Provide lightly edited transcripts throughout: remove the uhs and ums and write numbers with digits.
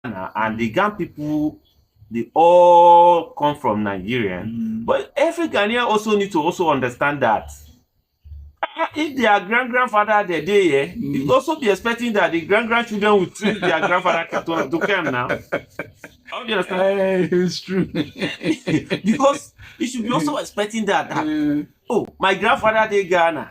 and the Ghan people, they all come from Nigeria. But every Ghanaian also need to also understand that if their grandfather they're there, you also be expecting that the grandchildren will treat their grandfather to come now. How do you understand? It's true. Because you should be also expecting that. Oh, my grandfather they Ghana.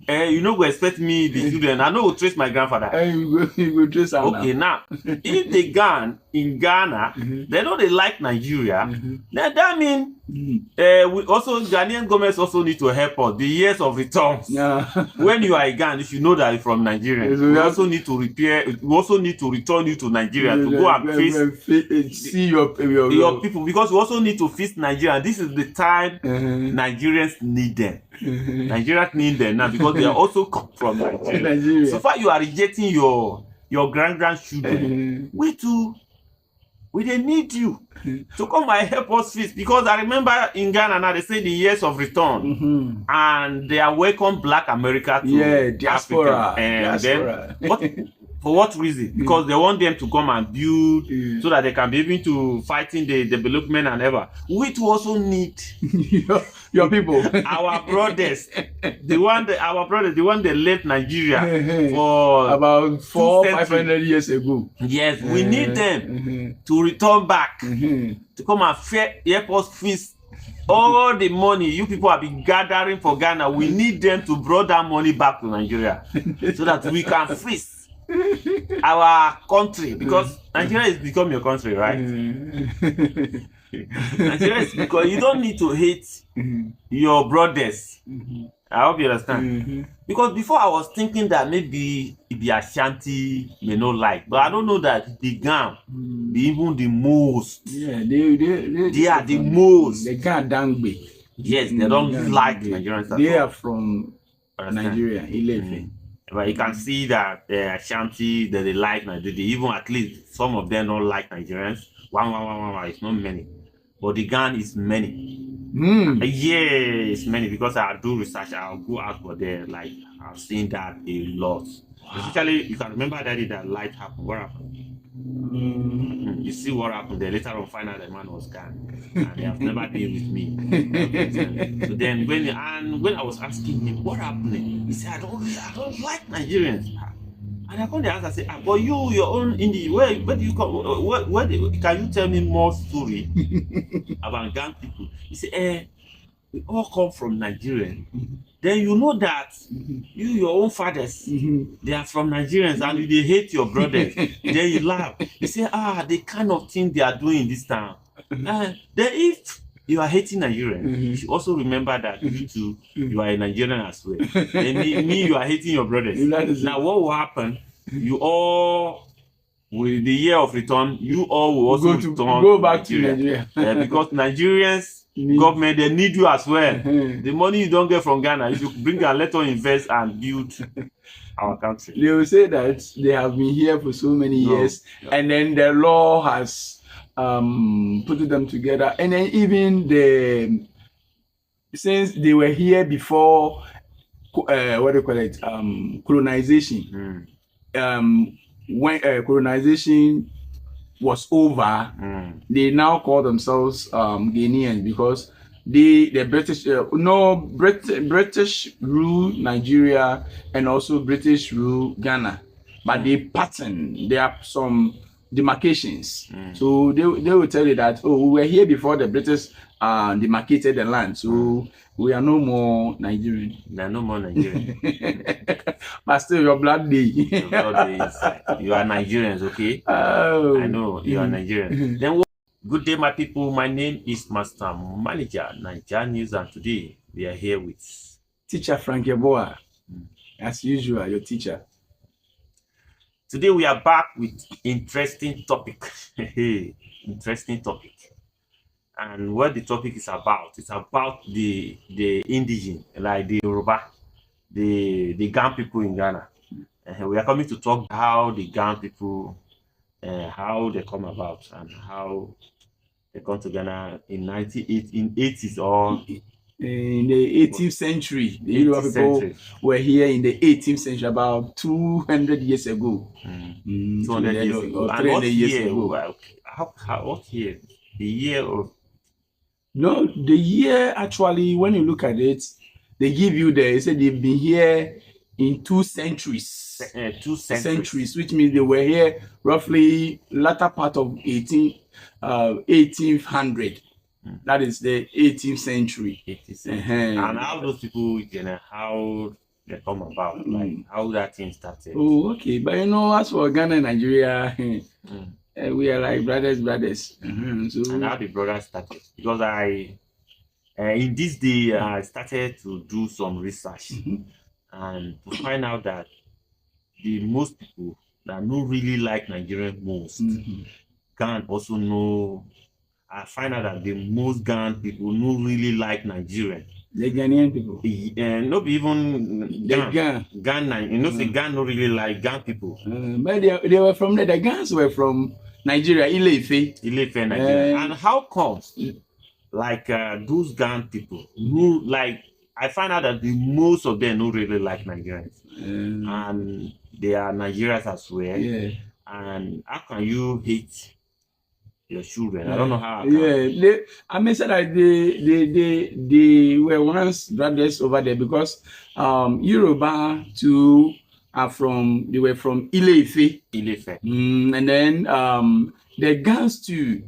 You know, go expect me the children. I know will trace my grandfather. You go trace okay, now if they Ghan in Ghana, they know they like Nigeria. Then that means we also Ghanaian governments also need to help us. The years of returns. When you are in Ghana, you should know that you're from Nigeria. We also need to repair. We also need to return you to Nigeria to go and face see your people, because we also need to face Nigeria. This is the time Nigerians need them. Nigerians need them now because they are also come from Nigeria. So far, you are rejecting your grandchildren. We they need you to come and help us face, because I remember in Ghana now they say the years of return and they are welcome Black America to diaspora. Africa. And then for what reason? Because they want them to come and build so that they can be able to fight in the development and ever. We too also need your people, our brothers, the one that left Nigeria for about 400-500 years ago. Yes, we need them to return back to come and help us feast all the money you people have been gathering for Ghana. We need them to bring that money back to Nigeria so that we can feast our country, because Nigeria is becoming your country, right? Nigeria is, because you don't need to hate your brothers. I hope you understand. Because before I was thinking that maybe the Ashanti may not like, but I don't know that the Ghan, even the most. Yeah, they are the most. They can't dangbe. Yes, they don't like Nigerians. They are from Nigeria, 11. But you can see that the Ashanti that they like Nigeria, even at least some of them don't like Nigerians. One. It's not many, but the Ghan is many. Yeah, it's many, because I do research. I'll go out for there. Like I've seen that a lot. Especially, you can remember that light happened. What happened? You see what happened there. Later on, find out the man was gone, and they have never been with me. So then, when I was asking him what happened, he said, "I don't like Nigerians." And I come the answer, I say, "But your own India, where do you come? Can you tell me more story about Ghan people?" He said, "We all come from Nigeria." Then you know that your own fathers, they are from Nigerians, and they hate your brothers. Then you laugh. You say, the kind of thing they are doing this time. Then if you are hating Nigerians, you should also remember that you too, you are a Nigerian as well. Then me, you are hating your brothers. Now what will happen? You all, with the year of return, you all will also go back to Nigeria. Because Nigerians, government, they need you as well. The money you don't get from Ghana, you should bring and let us invest and build our country. They will say that they have been here for so many years, and then the law has put them together, and then even since they were here before what do you call it, colonization. When colonization was over, they now call themselves Ghanaians, because the British British rule Nigeria, and also British rule Ghana, but they pattern, there are some demarcations. So they will tell you that, we were here before the British demarcated the land, so we are no more Nigerian. They are no more Nigerian. But still, your blood day. Your blood day is, you are Nigerians, okay? I know you are Nigerians. Then good day, my people. My name is Master Manager, Nigeria News, and today we are here with Teacher Frank Yeboah. As usual, your teacher. Today we are back with interesting topic. Interesting topic. And what the topic is about, it's about the indigenous, like the Yoruba, the Ghan people in Ghana. We are coming to talk how the Ghan people, how they come about, and how they come to Ghana in 80s or in the 18th century. The Yoruba 18th people century. were here in the 18th century, about 200 years ago. 200 years ago. Or And 300 what years year? ago. Well, what year? The year of No, the year actually, when you look at it, they give you they said they've been here in 2 centuries. 2 centuries. Which means they were here roughly latter part of 1800. That is the 18th century. 18th century. And how those people, how they come about, like how that thing started. Oh, okay. But as for Ghana and Nigeria, we are like brothers. So, and how the brothers started. Because in this day, I started to do some research and to find out that the most people that don't really like Nigerian most can also know. I find out that the most Ghanaian people don't really like Nigerian. The Ghanaian people. Not even Ghana. Say Ghana don't really like Ghan people. But they were from there. The Ghans were from Nigeria, Ile-Ife, Nigeria. And how comes like those Ghan people who like? I find out that the most of them don't really like Nigerians, and they are Nigerians as well. Yeah. And how can you hate your children? I don't know how. I may say that they were once brothers over there because Yoruba too they were from Ile-Ife. And then the Gans too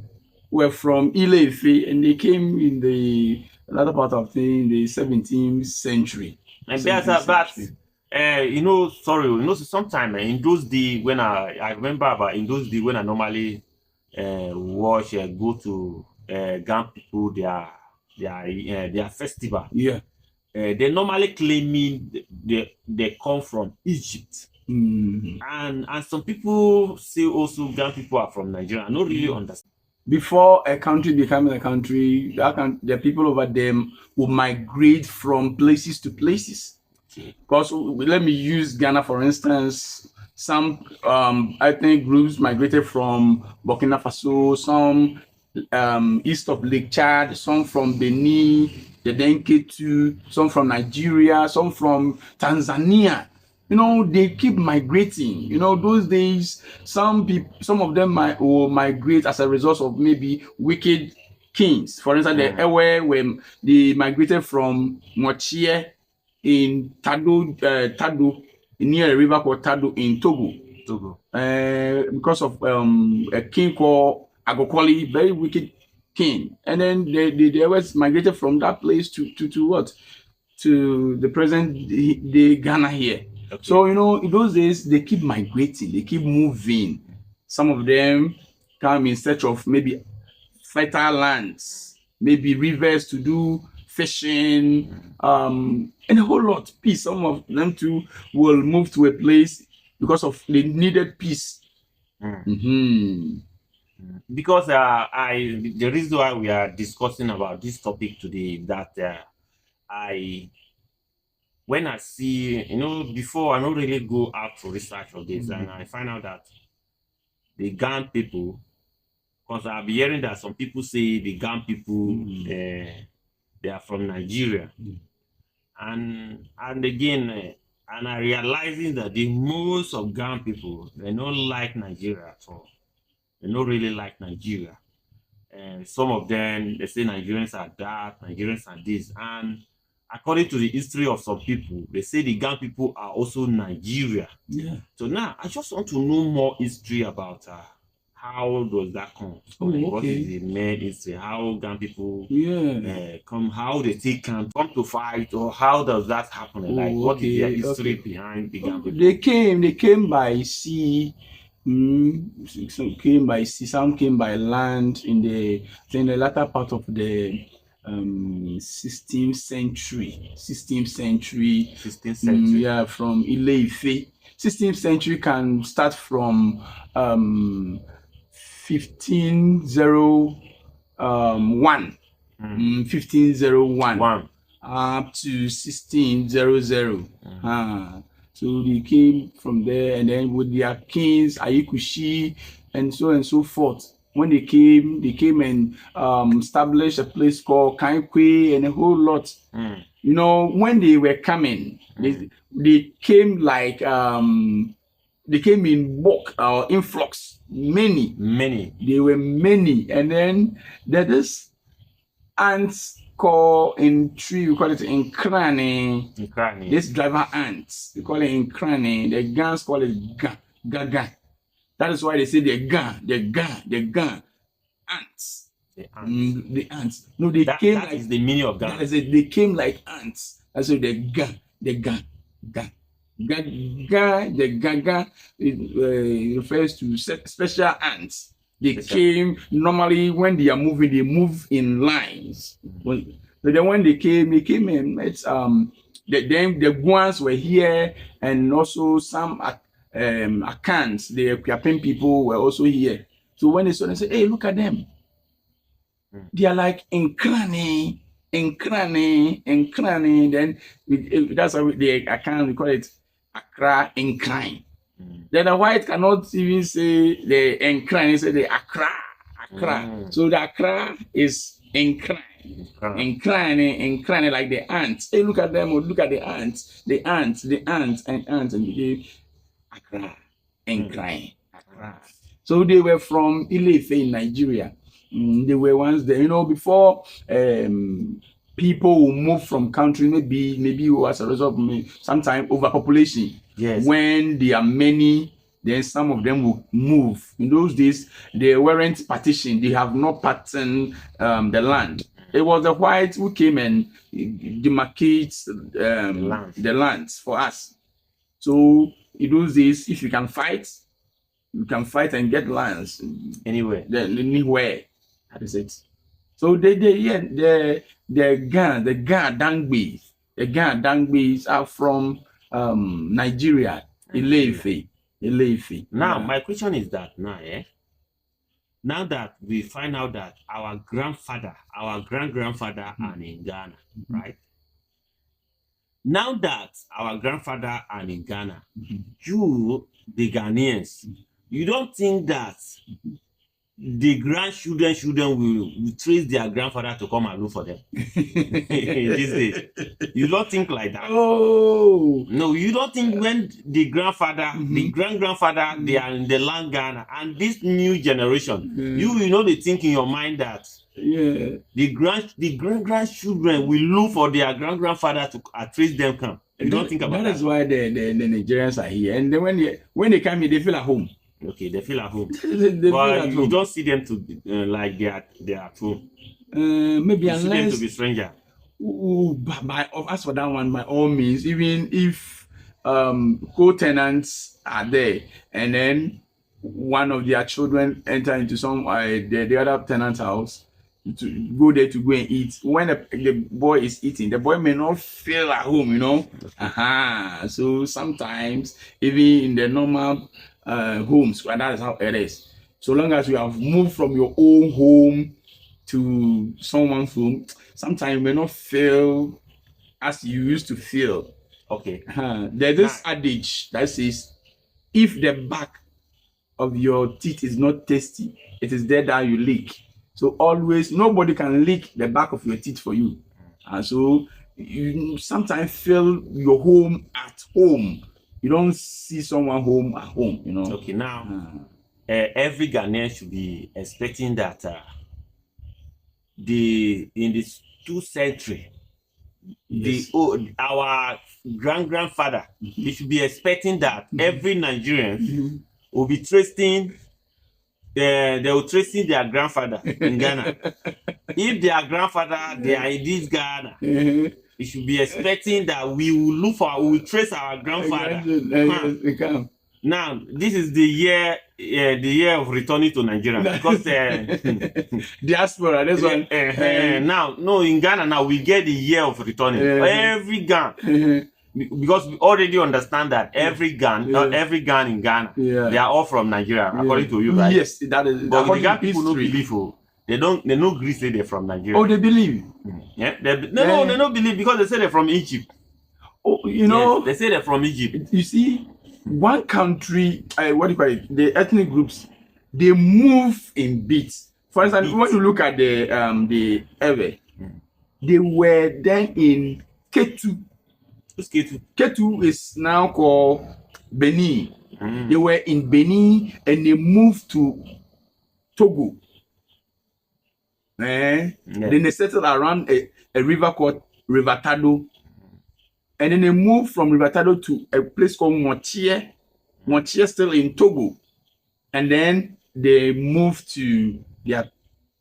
were from Ile-Ife, and they came in the latter part of the 17th century. And there's sometimes in those days when I remember about in those days when I normally go to Ghan people their festival. Yeah. They normally claiming they come from Egypt. And some people say also Ghan people are from Nigeria. I don't really understand. Before a country becoming a country, the people over them will migrate from places to places. Because let me use Ghana for instance. Some ethnic groups migrated from Burkina Faso, some east of Lake Chad, some from Benin, the Denketu, some from Nigeria, some from Tanzania. They keep migrating. Those days, some of them will migrate as a result of maybe wicked kings. For instance, the Ewe, when they migrated from Mochie in Tado, near a river called Tado in Togo. Because of a king called Agokoli, very wicked king. And then they was migrated from that place to what? To the present day Ghana here. Okay. So, in those days, they keep migrating, they keep moving. Some of them come in search of maybe fertile lands, maybe rivers to do fishing, and a whole lot of peace. Some of them too will move to a place because of the needed peace. Because the reason why we are discussing about this topic today is that when I see, before I don't really go out to research of this, and I find out that the Ghan people, because I've been hearing that some people say the Ghan people, they are from Nigeria. And again, and I realizing that the most of Ghan people, they don't like Nigeria at all. They don't really like Nigeria. And some of them, they say Nigerians are that, Nigerians are this. And according to the history of some people, they say the Ghan people are also Nigeria. Yeah. So now, I just want to know more history about how does that come? What is the main history? How Ghan people come? How they come to fight, or how does that happen? What is their history behind the Ghan people? They came by sea. Some came by sea. Some came by land in the latter part of the 16th century. Yeah, from Ile-Ife. 16th century can start from 1501 up to 1600. So they came from there, and then with their kings, Ayikushi, and so forth. when they came and established a place called Kankwe and a whole lot. You know, when they were coming, they came like they came in bulk or influx, many. They were many, and then there is ants called in tree, we call it nkrang. This driver ants, we call it nkrang. The Gans call it Gaga. That is why they say the gun ants. The ants. No, they came that like is the meaning of gun. They came like ants. That's why the gun. The Gaga refers to special ants. They came normally when they are moving, they move in lines. So then when they came and met the Guans were here, and also some Akans, the Ethiopian people were also here. So when they saw, they said, "Hey, look at them. They are like nkrang." Then that's how they Akans, we call it Akra nkrang. Then the white cannot even say the nkrang, they say the Akra. So the Akra is nkrang. Nkrang like the ants. Hey, look at them, or look at the ants, and they Akra, nkrang, Akra. So they were from Ile-Ife in Nigeria. They were once there, you know, before people will move from country, maybe as a result of sometimes overpopulation. Yes. When there are many, then some of them will move. In those days, they weren't partitioned. They have not patterned the land. It was the whites who came and demarcates the lands for us. So in those days, if you can fight and get lands anywhere. That is it. So the Dangbis are from Nigeria, Ile-Ife. Now, my question is that now that we find out that our grandfather, our grand-grandfather are in Ghana, right? Now that our grandfather are in Ghana, you, the Ghanaians, you don't think that the grandchildren will trace their grandfather to come and look for them these days? You don't think like that? Oh no, you don't think when the grandfather, the grand-grandfather, they are in the land Ghana, and this new generation, you know, they think in your mind that the grandchildren will look for their grand-grandfather to trace them come. You don't think about that? That is why the Nigerians are here, and then when they come here, they feel at home. Okay, they feel at home. But you don't see them to like they are at home. Maybe you unless see them to be stranger. As for that one, by all means, even if co-tenants are there, and then one of their children enter into some the other tenant's house to go there to go and eat. When the boy is eating, the boy may not feel at home, you know. So sometimes even in the normal homes, that is how it is. So long as you have moved from your own home to someone's home, sometimes you may not feel as you used to feel. Okay. There's this adage that says, if the back of your teeth is not tasty, it is there that you lick. So always, nobody can lick the back of your teeth for you. And so you sometimes feel your home at home. You don't see someone home at home, you know. Okay, now every Ghanaian should be expecting that in this 2nd century, our grand-grandfather, they should be expecting that every Nigerian will be tracing. They will tracing their grandfather in Ghana. If their grandfather they are in this Ghana, we should be expecting that we will trace our grandfather. Now, this is the year of returning to Nigeria, because diaspora. That's one. Now, no, in Ghana now we get the year of returning. Every Ghana. Because we already understand that every Gan in Ghana, they are all from Nigeria, according to you, right? Yes, that is. But the Ghana people don't believe. They no agree say they're from Nigeria. Oh, they believe. Yeah, they don't believe because they say they're from Egypt. Oh, you know, yes, they say they're from Egypt. You see, one country, what do you call it? The ethnic groups, they move in beats. For instance, when you look at the Ewe, they were then in Ketu. Who's Ketu? Ketu is now called Benin. They were in Benin and they moved to Togo. Then they settled around a river called River Tado. And then they moved from River Tado to a place called Mochie. Mochie still in Togo. And then they moved to their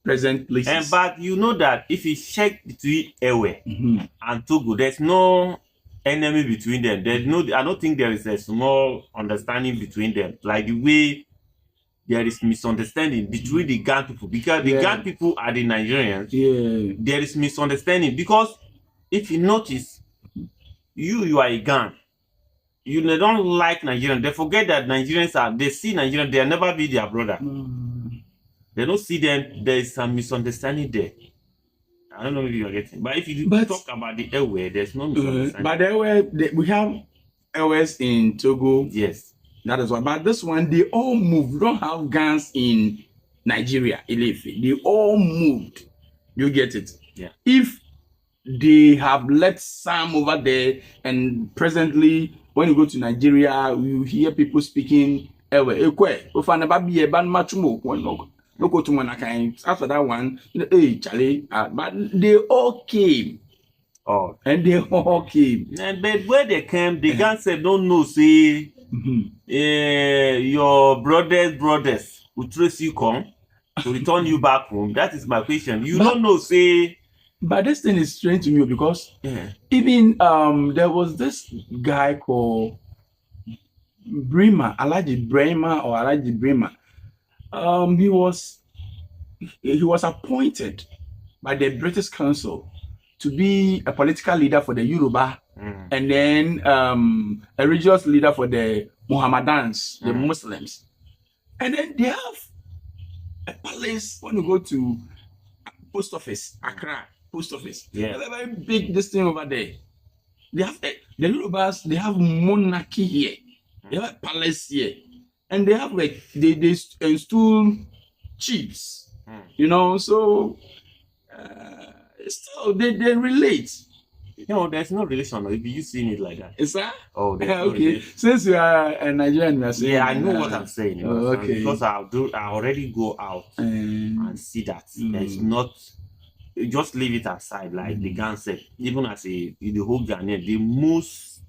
present places. But you know that if you check between Ewe and Togo, there's no enemy between them. There's no, I don't think there is a small understanding between them. Like the way there is misunderstanding between the Gan people, because the Gan people are the Nigerians. Yeah. There is misunderstanding because if you notice, you are a Gan. You don't like Nigerians. They forget that Nigerians are, they see Nigerians, they'll never be their brother. They don't see them. There is some misunderstanding there. I don't know if you are getting, but if you talk about the Ewe, there's no misunderstanding. But Ewe, we have Ewes in Togo. Yes. That is why. But this one, they all moved. We don't have Gans in Nigeria, Ilefe. They all moved. You get it? Yeah. If they have left some over there, and presently, when you go to Nigeria, you hear people speaking Ewe. After that one, hey, Charlie, but they all came. Oh. And they all came. But where they came, the gang said, don't know, say, your brothers will trace you come to return you back home. That is my question. You don't know, say. But this thing is strange to me because even there was this guy called Brema, Alaji Brema or Alaji Brema. He was appointed by the British Council to be a political leader for the Yoruba and then a religious leader for the Mohammedans, the Muslims. And then they have a palace when you go to post office, Accra post office. They have a very big this thing over there. They have the Yorubas, they have monarchy here. They have a palace here. And they have like they install chiefs, you know. So still they relate. No, there's no relation. If you seen it like that, is that? Oh, okay. No, since you are a Nigerian, you are saying, I know what I'm saying. You know, okay. Because I already go out and see that there's not. Just leave it aside, like the Gan said. Even as the whole Ghanaian, the most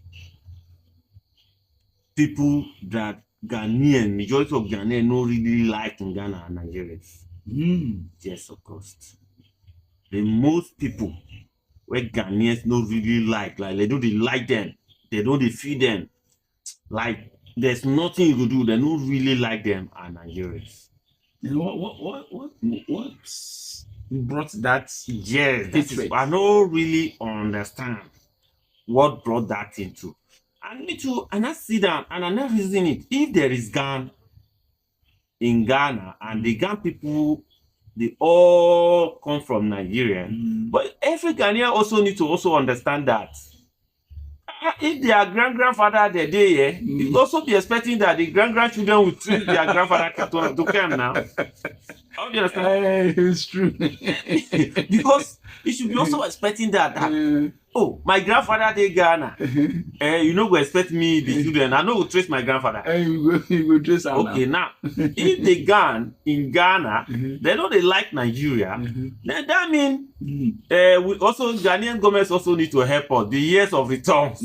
people that Ghanaian, majority of Ghanaian don't really like in Ghana are Nigerians. Yes, of course. The most people where Ghanaians don't really like they don't like them, they don't feed them. Like there's nothing you could do, they don't really like them are Nigerians. And what brought that? Yes, I don't really understand what brought that into. And I sit down and I never reason it. If there is Gan in Ghana and the Gan people, they all come from Nigeria, but every Ghanaian also need to also understand that if their grandfather they're there, you also be expecting that the grandchildren will treat their grandfather to come now. How do you understand? It's true. Because you should be also expecting that oh, my grandfather they Ghana. You know, go expect me the children. I know will trace my grandfather. You go trace him. Okay, now if they Gan in Ghana, they know they like Nigeria. Then that means we also Ghanaian governments also need to help us. The years of returns.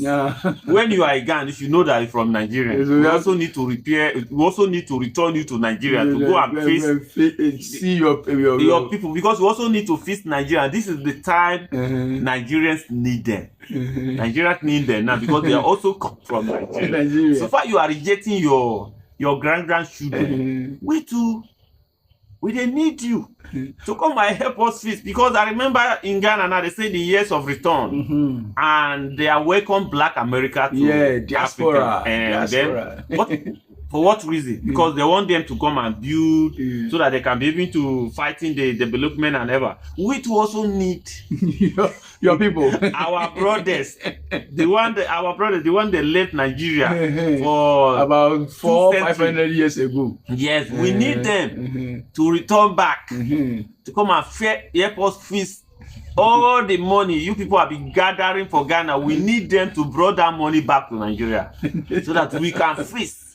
When you are a Gan, you should know that you're from Nigeria. We also need to repair. We also need to return you to Nigeria to go and see your people, because we also need to fix Nigeria. This is the time Nigerians need them. Nigerians need them now because they are also come from Nigeria. So far you are rejecting your grandchildren. We they need you to come and help us fix, because I remember in Ghana now they say the years of return and they are welcome Black America to diaspora. Africa. And then For what reason? Because they want them to come and build so that they can be able to fight in the development and ever. We too also need your people, our brothers, the one that left Nigeria for about 400-500 years ago. Yes, we need them to return back to come and help us feast all the money you people have been gathering for Ghana. We need them to bring that money back to Nigeria so that we can feast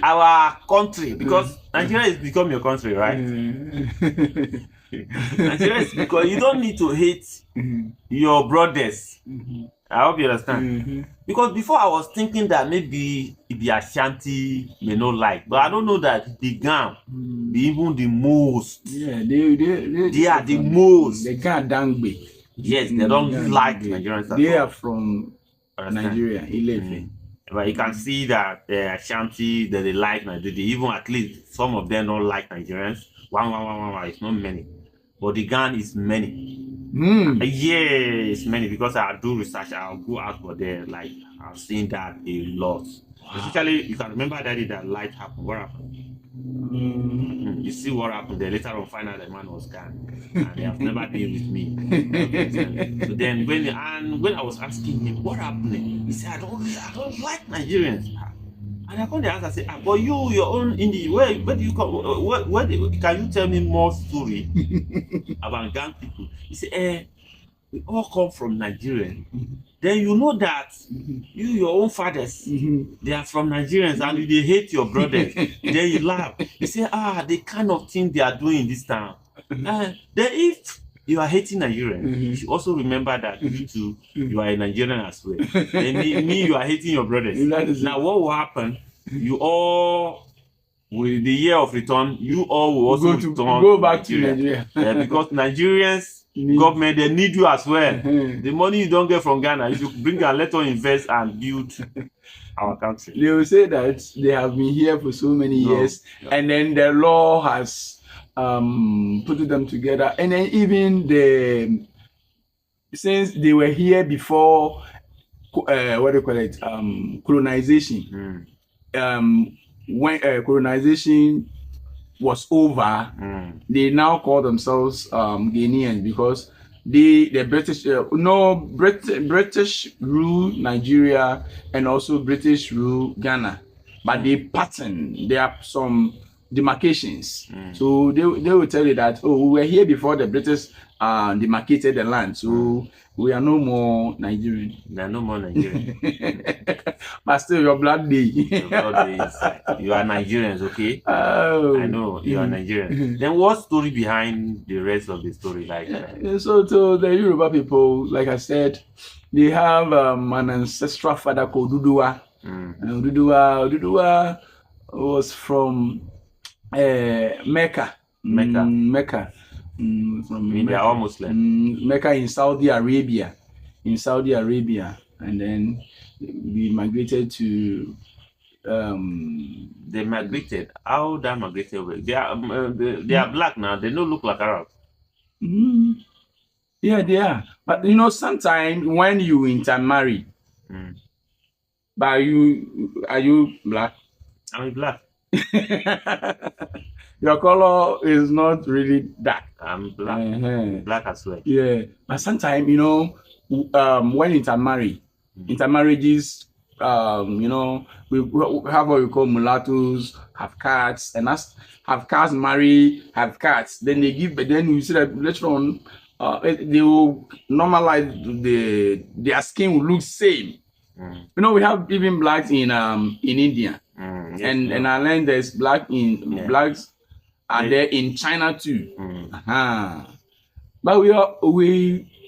our country, because Nigeria is becoming your country, right? Nigeria is, because you don't need to hate your brothers. I hope you understand. Because before I was thinking that maybe the Ashanti may not like, but I don't know that the Gan, even the most. Yeah, they are the most. They can't dangbe. Yes, they don't like Nigerians. They are from Nigeria, Ilefe. But you can see that the Ashanti that they like Nigeria, even at least some of them don't like Nigerians. One. It's not many, but the Gan is many. Yeah, it's many, because I do research. I'll go out for there. Like, I've seen that a lot. Especially, you can remember that light happened. What happened? You see what happened there. Later on, find out the man was gone, and they have never been with me. So then, when I was asking him what happened, he said, I don't like Nigerians. And I come the answer, I say, but your own Indian, where do you come? Can you tell me more story about Gang people? He said, we all come from Nigeria. Then you know that your own fathers, they are from Nigerians, and they hate your brothers. Then you laugh. You say, the kind of thing they are doing this time. Then if you are hating Nigerians, you should also remember that you too, you are a Nigerian as well. Then me, you are hating your brothers. Now what will happen? You all, with the year of return, you all will also go back to Nigeria. Because Nigerians, government, they need you as well. The money you don't get from Ghana, you should bring and let us invest and build our country. They will say that they have been here for so many years, and then the law has put them together, and then even since they were here before, what do you call it, colonization. When colonization was over, they now call themselves Ghanaians, because the British British rule Nigeria, and also British rule Ghana, but the pattern, there are some demarcations. So they will tell you that, we were here before the British demarcated the land, so we are no more Nigerian. They are no more Nigerian. But still, your blood day. Your blood day is, you are Nigerians, okay? Oh, I know you are Nigerians. Then what story behind the rest of the story? Like, so to the Yoruba people, like I said, they have an ancestral father called Ududua. And Ududua was from Mecca. Mecca. They are all Muslim. Mecca in Saudi Arabia. And then we migrated to. They migrated. How that migrated? They are black now. They don't look like Arab. Yeah, they are. But you know, sometimes when you intermarry, but are you black? I'm black. Your color is not really dark. I'm black. Black as well. Yeah, but sometimes, you know, when intermarriages, you know, we have what we call mulattoes, have cats, and us have cats marry, have cats. Then they give, but then you see that later on, they will normalize their skin will look same. You know, we have even blacks in India, yes, and I learned there's blacks are there in China too. But we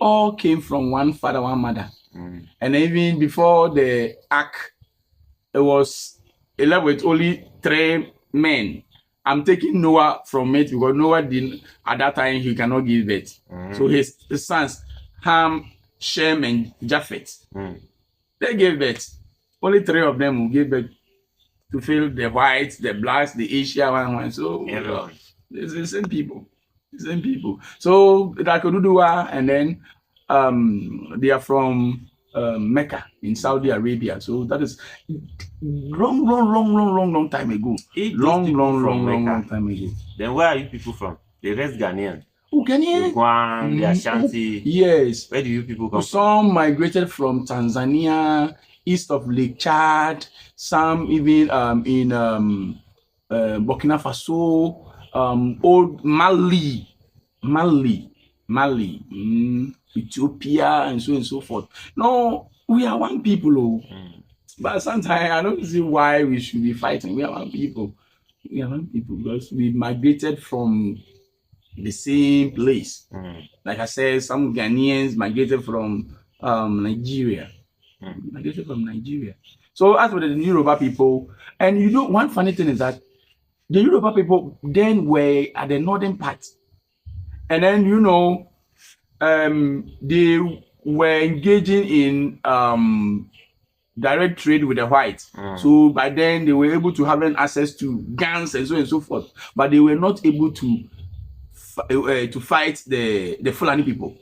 all came from one father, one mother. And even before the Akra, it was 11 with only 3 men. I'm taking Noah from it because Noah didn't, at that time, he cannot give birth. So his sons, Ham, Shem, and Japheth, they gave birth. Only 3 of them will give birth to fill the whites, the blacks, the Asian one. So it's the same people. The same people. So like Ududua, and then they are from Mecca in Saudi Arabia. So that is long time ago. If those people from Mecca, Long time ago. then where are you people from? The rest Ghanaian. Oh, Ghanaian. The Guan, the Ashanti. Yes. Where do you people come from? Some migrated from Tanzania, east of Lake Chad. Some even in Burkina Faso, old Mali, Ethiopia, and so forth. No, we are one people. But sometimes I don't see why we should be fighting. We are one people. We are one people because we migrated from the same place. Like I said, some Ghanaians migrated from Nigeria. Migrated from Nigeria. So as for the Yoruba people, and you know, one funny thing is that the Yoruba people then were at the northern part. And then, you know, they were engaging in direct trade with the whites. So by then they were able to have access to guns and so on and so forth. But they were not able to fight the Fulani people.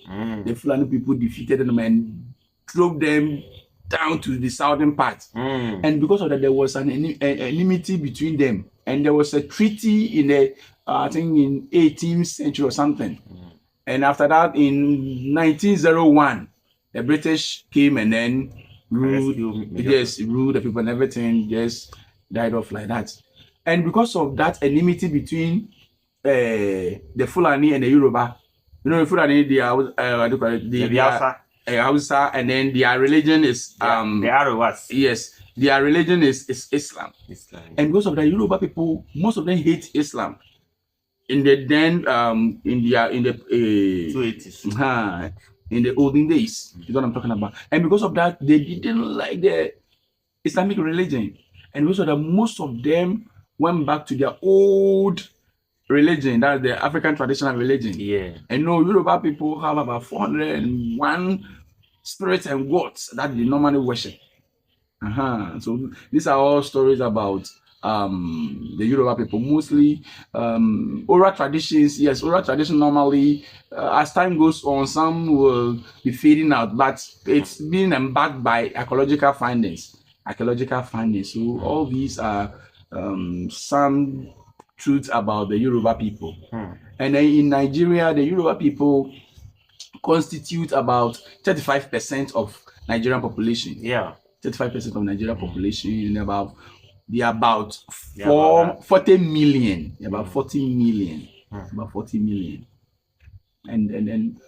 The Fulani people defeated them and drove them down to the southern part. And because of that, there was an enmity between them. And there was a treaty in the, I think in 18th century or something. And after that, in 1901, the British came and then ruled the people, and everything just died off like that. And because of that enmity between the Fulani and the Yoruba, you know, the Fulani, they are Hausa, and then their religion is the Arawas. Yes, their religion is Islam. And because of that, Yoruba people, most of them hate Islam. In the 280s, in the olden days, is what I'm talking about. And because of that, they didn't like the Islamic religion. And because of that, most of them went back to their old religion, that's the African traditional religion. Yeah. And no, Yoruba people have about 401 spirits and gods that they normally worship. So these are all stories about the Yoruba people, mostly oral traditions. Yes, oral tradition normally, as time goes on, some will be fading out, but it's being backed by archaeological findings. So all these are some truths about the Yoruba people. And then in Nigeria, the Yoruba people constitute about 35% of Nigerian population. 35% of Nigerian population, and about 40 million. About 40 million. About 40 million. And then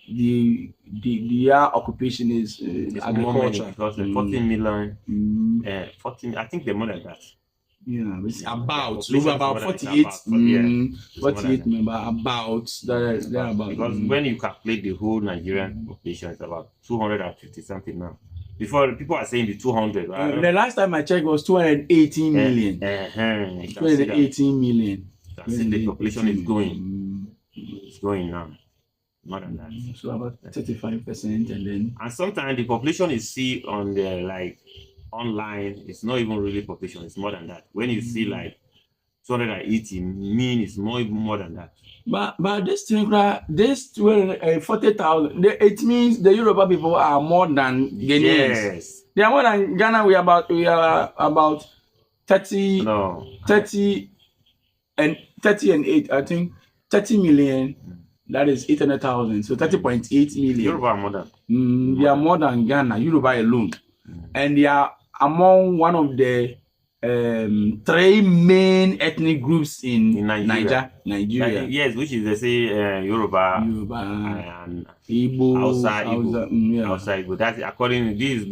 their occupation is agriculture. Because 40 million, 14, I think they're more than that. Yeah, it's about 48. 48 member about that about. Because when you calculate the whole Nigerian population, it's about 250 something now. Before, people are saying the 200. The last time I checked was 218 million. 218 million. The population is going. It's going now. More than that. So about 35%, and sometimes the population is see on the online. It's not even really population. It's more than that. When you see 280, mean it's more than that. But this 40,000, it means the Yoruba people are more than Ghanaians. Yes. They are more than Ghana. We are about 30. No. 30 and 8. I think 30 million. That is 800,000. So 30.8 million. Yoruba are more than. They are more than Ghana. Yoruba alone, and they are among one of the 3 main ethnic groups in Nigeria. Yes, which is they say Yoruba and Igbo, Hausa, Igbo. That's according to this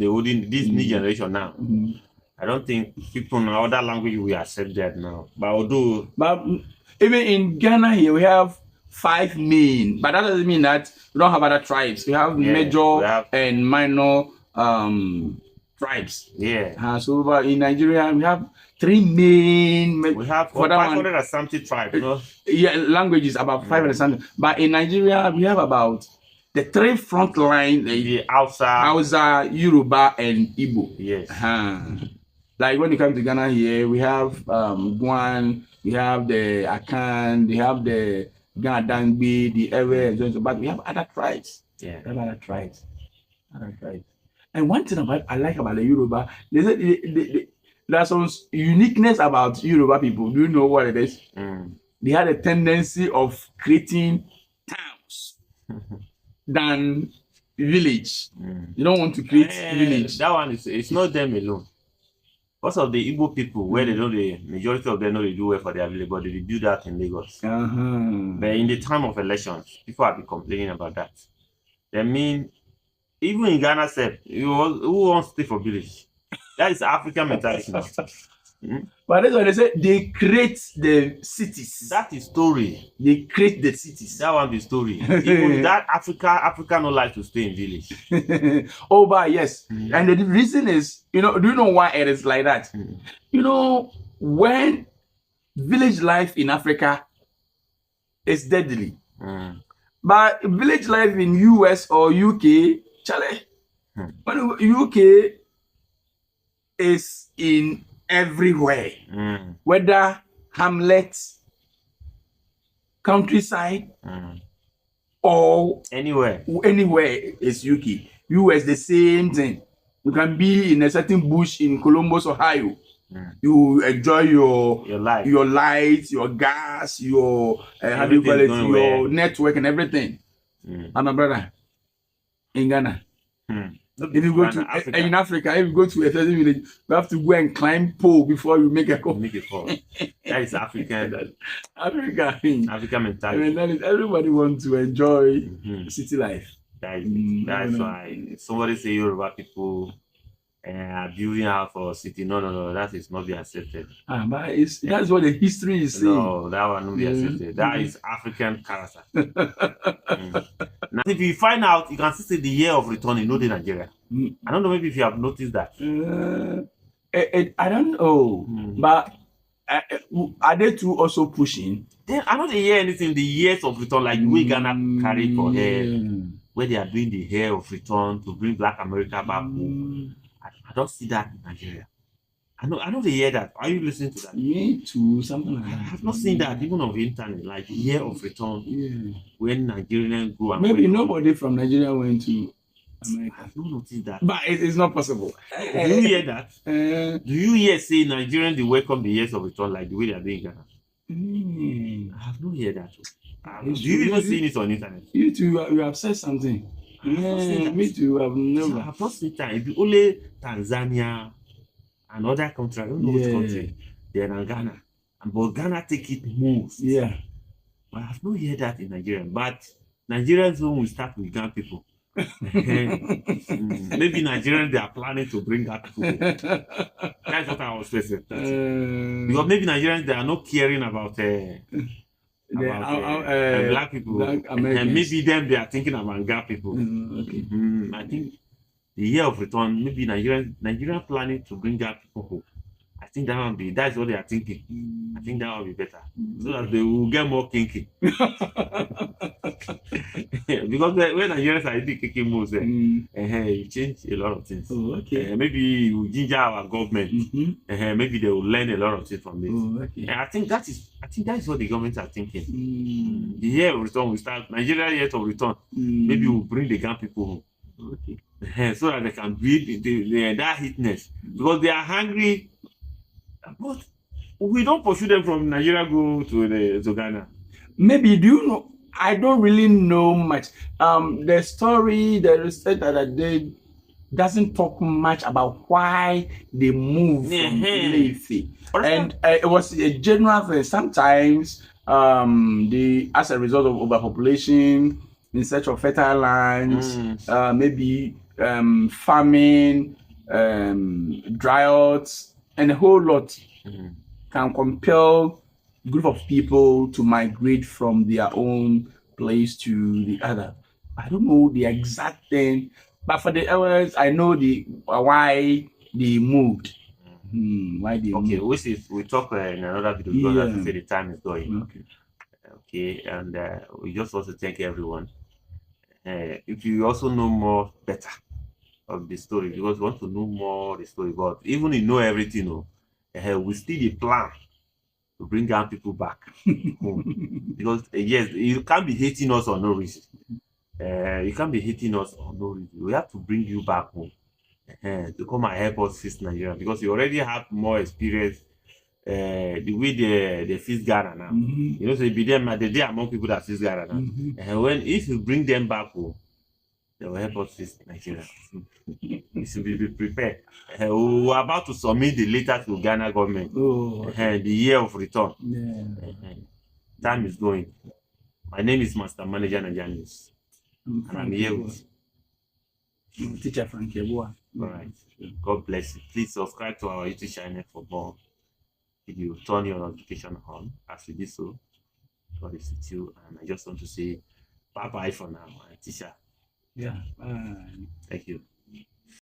new generation now. I don't think people in other language will accept that now. But even in Ghana here we have 5 main, but that doesn't mean that we don't have other tribes. We have major and minor tribes. So but in Nigeria we have 3 main. We have 500 and something tribes. Languages about 500 and something. But in Nigeria we have about the 3 front line: the Hausa, Yoruba, and Igbo. Like when you come to Ghana here, we have Guan, we have the Akans, we have the Gaga, the Ewe, but we have other tribes. We have other tribes. And one thing I like about the Yoruba, they said there's some uniqueness about Yoruba people. Do you know what it is? They had a tendency of creating towns than village. You don't want to create village. That one is, it's not them alone. Most of the Igbo people, where they know the majority of them know they do well for their village, but they do that in Lagos. But in the time of elections, people have been complaining about that. They mean, even in Ghana, who wants to stay for village? That is African mentality now. But that's why they say they create the cities. That is story. They create the cities. That one be story. Even that Africa no like to stay in village. Oh, but yes. And the reason is, do you know why it is like that? When village life in Africa is deadly, but village life in US or UK, Charlie, when UK is in everywhere, whether hamlets, countryside, or anywhere is UK. US the same thing. You can be in a certain bush in Columbus, Ohio. You enjoy your lights, your gas, your how do you call it, your network and everything. I'm a brother in Ghana. If you go to in Africa, if you go to a certain village, you have to go and climb pole before you make a call. That is African. African mentality. Everybody wants to enjoy city life. That's why somebody say Yoruba people are building out for city. No, that is not be accepted. But that's what the history is saying. No, that one not be accepted. That is African character. Now, if you find out, you can still say the year of return in Northern Nigeria. I don't know, maybe if you have noticed that. I don't know, but are they two also pushing? Then I don't hear anything. The years of return, like we Ghana carry for hair, where they are doing the year of return to bring Black America back home. I don't see that in Nigeria. I know they hear that. Are you listening to that? Me too, something like that. I have not seen that even on the internet, like the year of return, when Nigerians go and maybe nobody from Nigeria went to America. I have not noticed that. But it's not possible. Do you hear that? Do you hear say Nigerians they welcome the years of return like the way they are doing Ghana? I have not heard that. Do you even see it on the internet? You too, you have said something. Me too, I've never. I have not seen that. It's only Tanzania and other countries. I don't know which country. They're in Ghana. But Ghana take it most. But I have not heard that in Nigeria. But Nigerians will start with Ghana people. Maybe Nigerians they are planning to bring that people. That's what I was saying. Because maybe Nigerians they are not caring about Black people, and maybe them they are thinking about Black people. I think the year of return, maybe Nigerian planning to bring Black people home. I think that's what they are thinking. I think that will be better, so that they will get more kinky. Because when Nigerians are eating kinky moves, you change a lot of things. Maybe you ginger our government. Maybe they will learn a lot of things from this. I think that is what the government are thinking. The year of return will start. Nigeria year of return. Maybe we'll bring the Ghana people home. So that they can build that hitness, because they are hungry. But we don't pursue them from Nigeria go to Ghana. Maybe, do you know? I don't really know much. The story, the research that I did doesn't talk much about why they moved from Loei. And it was a general thing. Sometimes as a result of overpopulation, in search of fertile lands, maybe famine, droughts, and a whole lot can compel a group of people to migrate from their own place to the other. I don't know the exact thing, but for the others, I know why they moved. Why they moved. We talk in another video because as I say the time is going. Okay, and we just want to thank everyone. If you also know more better of the story, because we want to know more of the story, but even if you know everything, we still the plan to bring our people back home. Because yes, you can't be hating us on no reason. You can't be hating us on no reason. We have to bring you back home. to come and help us fix Nigeria, because you already have more experience. The way they fix Ghana now, you know, so be them they are among people that fix Ghana now. And when if you bring them back home, they will help us fix Nigeria. You should be prepared. We're about to submit the letter to Ghana government. The year of return. Time is going. My name is Master Manager Nigeria News. And I'm here with Teacher Frankie Boa. All right. God bless you. Please subscribe to our YouTube channel for more videos. Turn your notification on as we do so. God is with you. And I just want to say bye-bye for now, teacher. Yeah. Thank you.